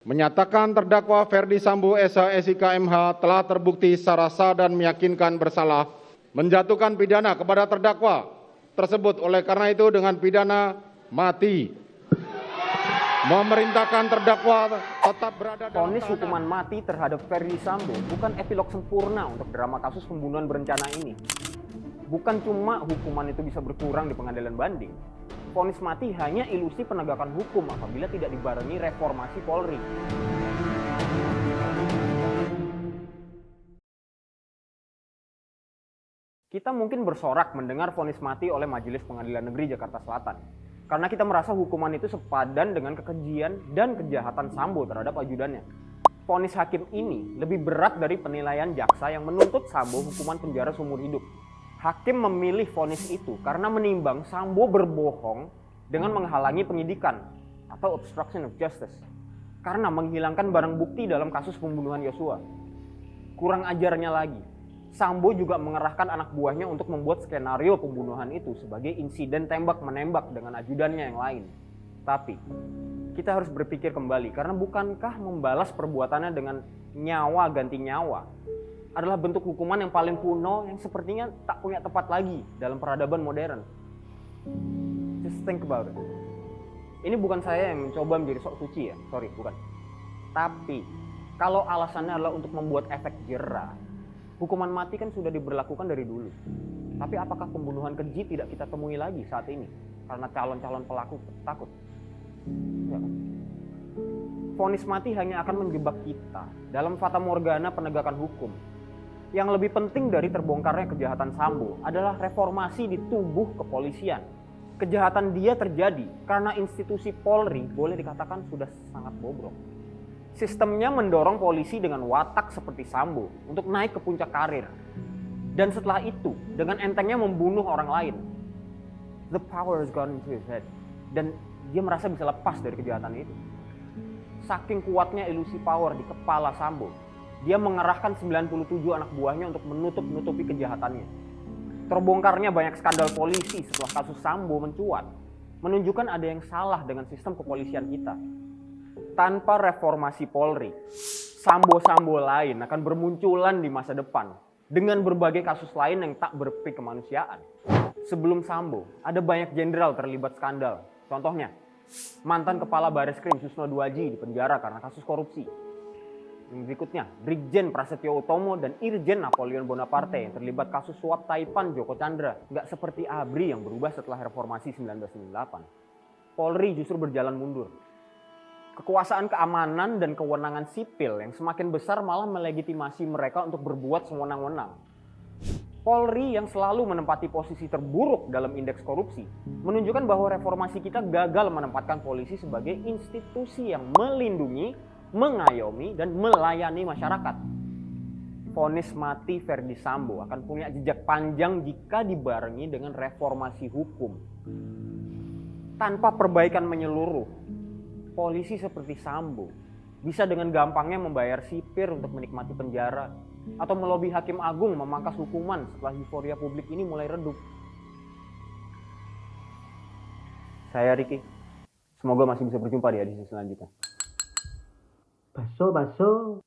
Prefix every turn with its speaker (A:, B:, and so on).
A: Menyatakan terdakwa Ferdi Sambo SH MH telah terbukti secara sah dan meyakinkan bersalah, menjatuhkan pidana kepada terdakwa tersebut oleh karena itu dengan pidana mati. Memerintahkan terdakwa tetap berada dalam
B: Vonis
A: tahanan.
B: hukuman mati terhadap Ferdi Sambo bukan epilog sempurna untuk drama kasus pembunuhan berencana ini. Bukan cuma hukuman itu bisa berkurang di pengadilan banding. Vonis mati hanya ilusi penegakan hukum apabila tidak dibarengi reformasi Polri. Kita mungkin bersorak mendengar vonis mati oleh Majelis Pengadilan Negeri Jakarta Selatan. Karena kita merasa hukuman itu sepadan dengan kekejian dan kejahatan Sambo terhadap ajudannya. Vonis hakim ini lebih berat dari penilaian jaksa yang menuntut Sambo hukuman penjara seumur hidup. Hakim memilih vonis itu karena menimbang Sambo berbohong dengan menghalangi penyidikan atau obstruction of justice. Karena menghilangkan barang bukti dalam kasus pembunuhan Yosua. Kurang ajarnya lagi, Sambo juga mengerahkan anak buahnya untuk membuat skenario pembunuhan itu sebagai insiden tembak-menembak dengan ajudannya yang lain. Tapi, kita harus berpikir kembali karena bukankah membalas perbuatannya dengan nyawa ganti nyawa adalah bentuk hukuman yang paling kuno yang sepertinya tak punya tempat lagi dalam peradaban modern. Just think about it. Ini bukan saya yang mencoba menjadi sok suci ya, sorry, bukan. Tapi, kalau alasannya adalah untuk membuat efek jera, hukuman mati kan sudah diberlakukan dari dulu. Tapi apakah pembunuhan keji tidak kita temui lagi saat ini? Karena calon-calon pelaku takut. Ya kan? Vonis mati hanya akan menjebak kita dalam fata morgana penegakan hukum. Yang lebih penting dari terbongkarnya kejahatan Sambo adalah reformasi di tubuh kepolisian. Kejahatan dia terjadi karena institusi Polri boleh dikatakan sudah sangat bobrok. Sistemnya mendorong polisi dengan watak seperti Sambo untuk naik ke puncak karir. Dan setelah itu, dengan entengnya membunuh orang lain. The power has gone into his head. Dan dia merasa bisa lepas dari kejahatan itu. Saking kuatnya ilusi power di kepala Sambo, dia mengerahkan 97 anak buahnya untuk menutup-nutupi kejahatannya. Terbongkarnya banyak skandal polisi setelah kasus Sambo mencuat, menunjukkan ada yang salah dengan sistem kepolisian kita. Tanpa reformasi Polri, Sambo-Sambo lain akan bermunculan di masa depan dengan berbagai kasus lain yang tak berperi kemanusiaan. Sebelum Sambo, ada banyak jenderal terlibat skandal. Contohnya, mantan Kepala Bareskrim Susno Duaji dipenjara karena kasus korupsi. Yang berikutnya, Brigjen Prasetyo Utomo dan Irjen Napoleon Bonaparte yang terlibat kasus suap Taipan Joko Chandra. Nggak seperti ABRI yang berubah setelah reformasi 1998. Polri justru berjalan mundur. Kekuasaan keamanan dan kewenangan sipil yang semakin besar malah melegitimasi mereka untuk berbuat sewenang-wenang. Polri yang selalu menempati posisi terburuk dalam indeks korupsi menunjukkan bahwa reformasi kita gagal menempatkan polisi sebagai institusi yang melindungi, mengayomi, dan melayani masyarakat. Vonis mati Ferdi Sambo akan punya jejak panjang jika dibarengi dengan reformasi hukum. Tanpa perbaikan menyeluruh, polisi seperti Sambo bisa dengan gampangnya membayar sipir untuk menikmati penjara atau melobi hakim agung memangkas hukuman setelah euforia publik ini mulai redup. Saya Ricky, semoga masih bisa berjumpa di edisi selanjutnya.
C: Baso.